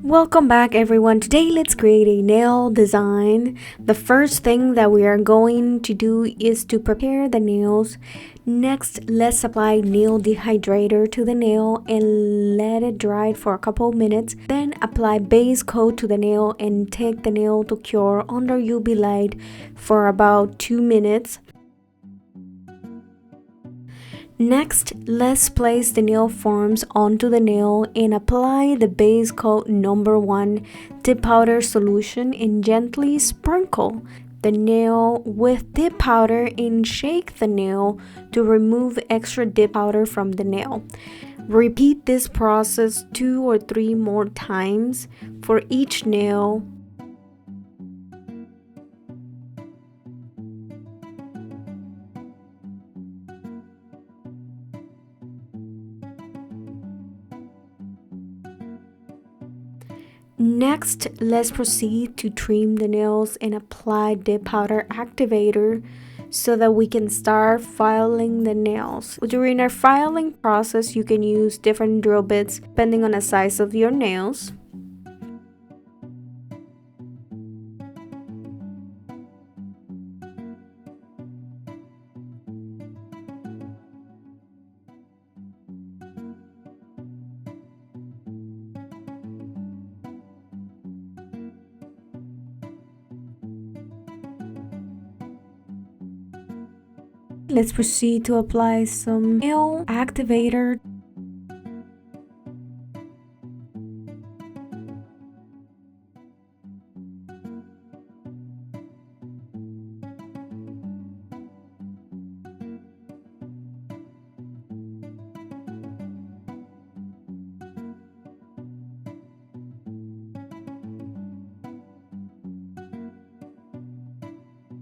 Welcome back everyone. Today let's create a nail design. The first thing that we are going to do is to prepare the nails. Next, let's apply nail dehydrator to the nail and let it dry for a couple minutes. Then apply base coat to the nail and take the nail to cure under UV light for about 2 minutes. Next, let's place the nail forms onto the nail and apply the base coat number 1 dip powder solution and gently sprinkle the nail with dip powder and shake the nail to remove extra dip powder from the nail. Repeat this process 2 or 3 more times for each nail. Next, let's proceed to trim the nails and apply dip powder activator so that we can start filing the nails. During our filing process, you can use different drill bits depending on the size of your nails. Let's proceed to apply some nail activator.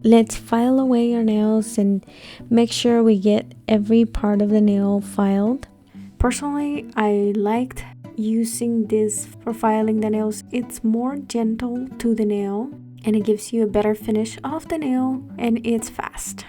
Let's file away our nails and make sure we get every part of the nail filed. Personally, I liked using this for filing the nails. It's more gentle to the nail and it gives you a better finish of the nail and it's fast.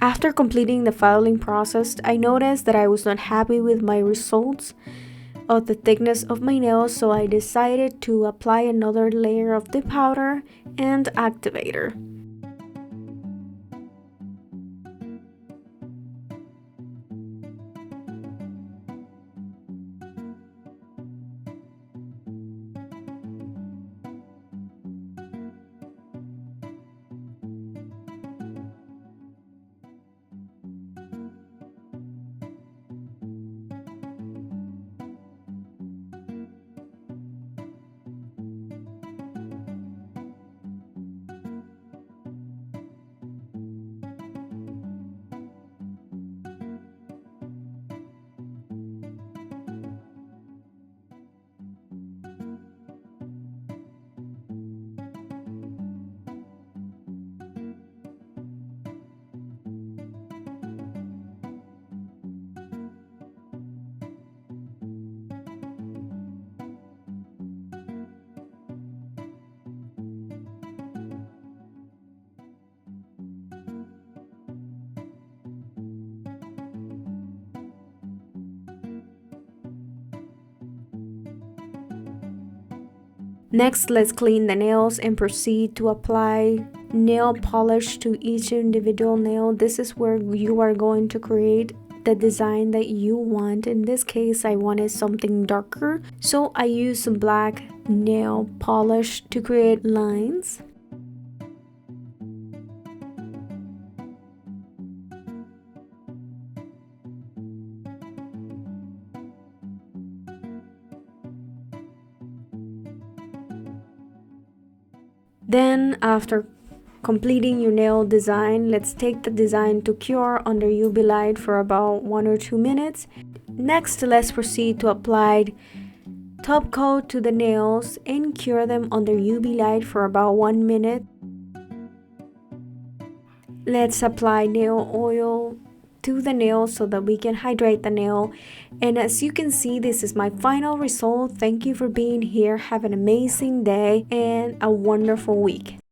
After completing the filing process, I noticed that I was not happy with my results of the thickness of my nails, so I decided to apply another layer of dip powder and activator. Next, let's clean the nails and proceed to apply nail polish to each individual nail. This is where you are going to create the design that you want. In this case, I wanted something darker, so I used some black nail polish to create lines. Then after completing your nail design, let's take the design to cure under UV light for about 1 or 2 minutes. Next, let's proceed to apply top coat to the nails and cure them under UV light for about 1 minute. Let's apply nail oil to the nail so that we can hydrate the nail. And as you can see, this is my final result. Thank you for being here. Have an amazing day and a wonderful week.